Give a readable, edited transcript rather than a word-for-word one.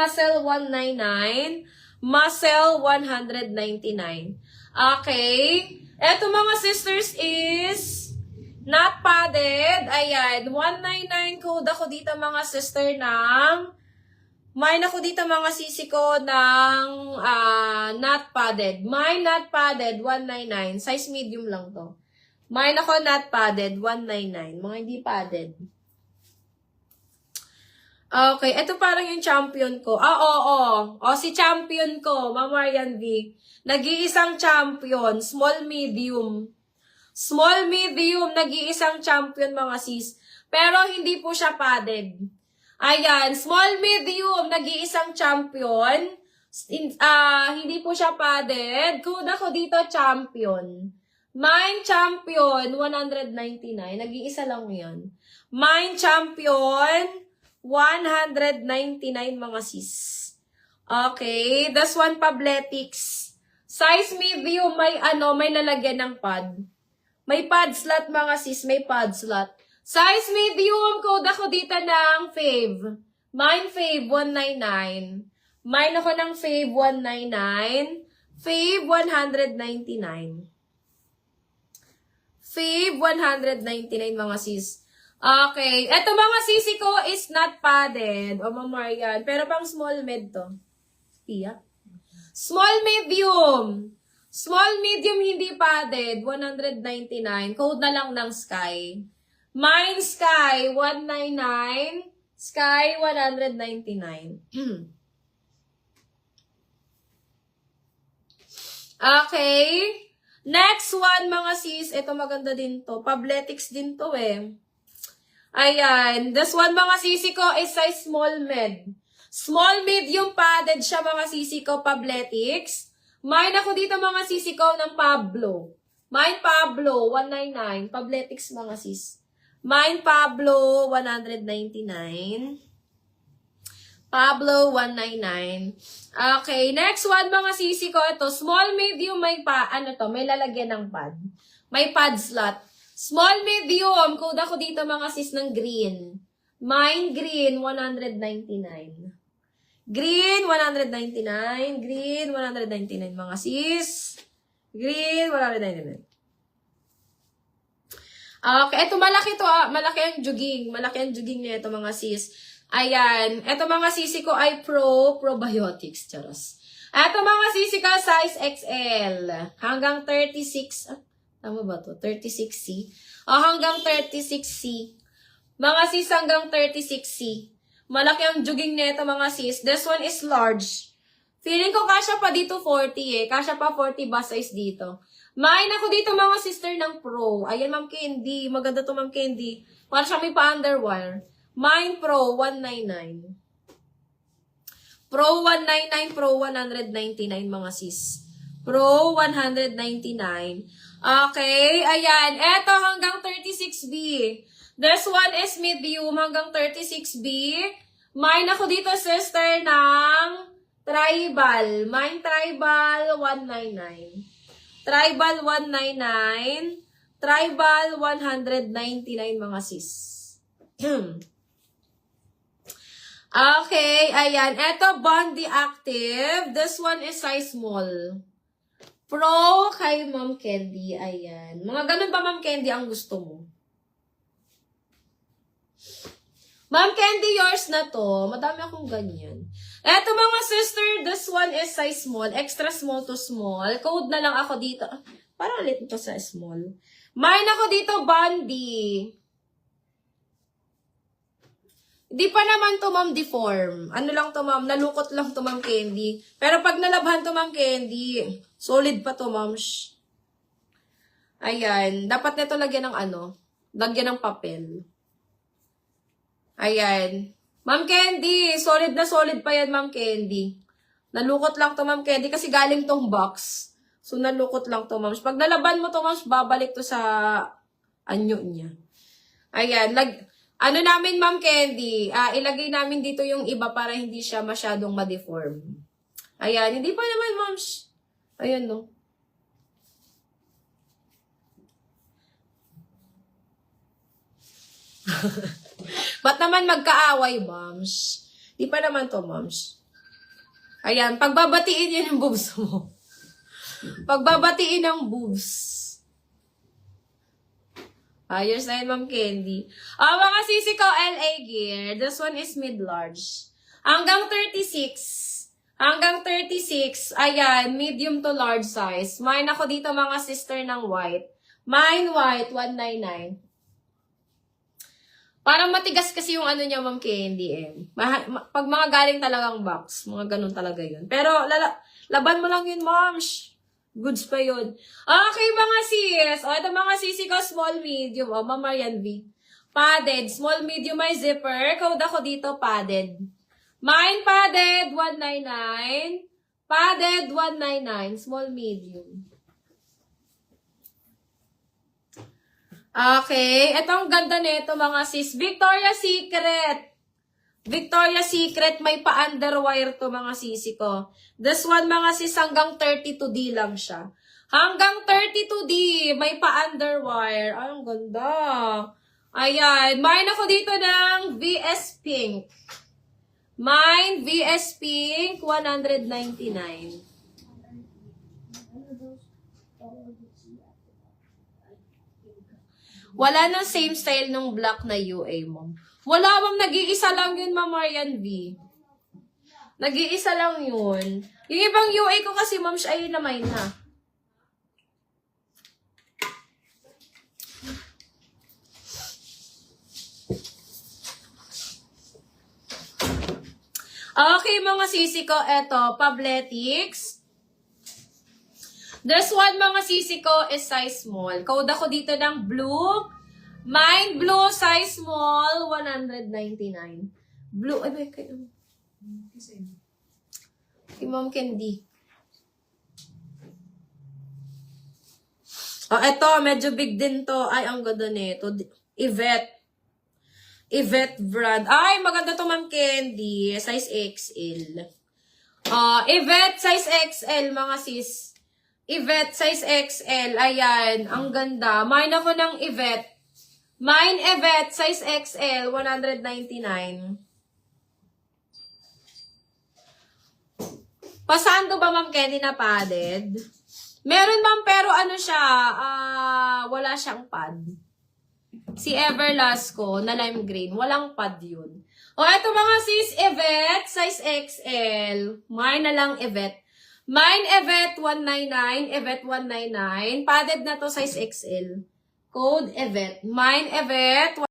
muscle 199, muscle 199. Okay. Eto mga sisters is not padded. Ayan, 199 code ako dito mga sister ng mine ako dito mga sisi ko ng not padded. Mine not padded, 199. Size medium lang to. Mine ako not padded, 199. Mga hindi padded. Okay, ito parang yung champion ko. Oo. O, si champion ko, Ma'am Marian V. Nag-iisang champion, small medium. Small medium, nag-iisang champion mga sis. Pero hindi po siya padded. Ayan, small medium, nag-iisang champion. Hindi po siya padded. Code ako dito, champion. Mine champion, 199. Nag-iisa lang yan. Mine champion, 199 mga sis. Okay, this one Pabletics. Size medium, may nalagyan ng pad. May pad slot mga sis, may pad slot. Size medium, code ako dito ng fave. Mine fave, 199. Mine ako ng fave, 199. Fave, 199. Fave, 199 mga sis. Okay. Eto mga sisi ko is not padded. O Marian. Pero pang small med to. Pia. Small medium. Small medium hindi padded. 199. Code na lang ng Sky. Mine Sky. 199. Sky 199. Okay. Next one mga sis. Ito maganda din to. Pabletics din to eh. Ayan. This one mga sisi ko is size small med. Small medium padded siya mga sisi ko, Pabletics. Mine ako dito mga sisi ko ng Pablo. Mine Pablo, 199. Pabletics mga sis. Mine Pablo, 199. Pablo, 199. Okay. Next one mga sisi ko. Ito. Small medium may may lalagyan ng pad. May pad slot. Small medium, code ako dito mga sis ng green. Mine green, 199. Green, 199. Green, 199 mga sis. Green, 199. Okay, ito malaki to malaki ang jogging. Malaki ang jogging niya ito mga sis. Ayan, ito mga sisi ko ay probiotics, charos. Ito mga sisi ko size XL. Hanggang 36, tama ba to? 36C. Hanggang 36C. Mga sis hanggang 36C. Malaki ang jogging nito mga sis. This one is large. Feeling ko kasya pa dito 40 eh. Kasya pa 40 ba size dito. Mine ako dito mga sister ng Pro. Ayan Ma'am Candy. Maganda to Ma'am Candy. Para siya may pa-underwire. Mine Pro 199. Pro 199, Pro 199 mga sis. Pro 199. Okay, ayan. Eto hanggang 36B. This one is medium hanggang 36B. Mine ako dito, sister, ng tribal. Mine tribal, 199. Tribal, 199. Tribal, 199 mga sis. Okay, ayan. Eto, Bondi Active. This one is size small. Pro kay Ma'am Candy. Ayan. Mga ganun ba, Ma'am Candy, ang gusto mo? Ma'am Candy, yours na to. Madami akong ganyan. Eto mga sister, this one is size small. Extra small to small. Code na lang ako dito. Parang ulit ito sa small. Mine ako dito, Bondi. Di pa naman to, Ma'am, deform. Ano lang to, Ma'am? Nalukot lang to, Ma'am Candy. Pero pag nalabhan to, Ma'am Candy, solid pa to, Ma'am. Ayan. Dapat nito lagyan ng lagyan ng papel. Ayan. Ma'am Candy, solid na solid pa yan, Ma'am Candy. Nalukot lang to, Ma'am Candy, kasi galing tong box. So, nalukot lang to, Ma'am. Pag nalaban mo to, Ma'am, babalik to sa anyo niya. Ayan. Namin, Ma'am Candy, ilagay namin dito yung iba para hindi siya masyadong ma-deform. Ayan, hindi pa naman, Ma'am. Ayan, no. Ba't naman magkaaway, Ma'am? Di pa naman to, Ma'am. Ayan, pagbabatiin yun yung boobs mo. Pagbabatiin ng boobs. Ayos na yun, Ma'am Candy. Mga sisi ko, LA gear. This one is mid-large. Hanggang 36. Hanggang 36. Ayan, medium to large size. Mine ako dito, mga sister ng white. Mine white, 199. Parang matigas kasi yung ano niya, Ma'am Candy, eh. Pag mga galing talagang box, mga ganun talaga yun. Pero, laban mo lang yun, Ma'am. Goods pa yun. Okay, mga sis. Ito mga sisi ko, small, medium. Ma'am Marian V. Padded. Small, medium, may zipper. Code ako dito, padded. Mine padded, 199. Padded, 199. Small, medium. Okay. Itong ganda nito, mga sis. Victoria's Secret. Victoria's Secret, may pa-underwire to, mga sisi ko. This one, mga sis, hanggang 32D lang siya. Hanggang 32D, may pa-underwire. Ay, ang ganda. Ayan. Mine ako dito ng VS Pink. Mine, VS Pink, 199. Wala nang same style nung black na UA, Ma'am. Wala, Ma'am. Nag-iisa lang yun, Ma'am Marian V. Nag-iisa lang yun. Yung ibang UA ko kasi, Ma'am, siya ay namay na. Okay, mga sisi ko. Eto, Pabletics. This one, mga sisi ko, is size small. Code ako dito ng blue. Mine blue, size small, 199. Blue, ay, kay Ma'am Candy. Eto, medyo big din to. Ay, ang ganda nito. Yvette brand. Ay, maganda to, Ma'am Candy. Size XL. Yvette, size XL, mga sis. Yvette, size XL. Ayan, ang ganda. Mine ako ng Yvette. Mine, Yvette, size XL, 199. Pasando ba, Ma'am Candy, na padded? Meron, Ma'am, pero ano siya, wala siyang pad. Si Everlast ko, na lime green, walang pad yun. Eto mga sis, Yvette, size XL. Mine na lang, Yvette. Mine, Yvette, 199. Yvette, 199. Padded na to, size XL. Code, Yvette. Mine, Yvette,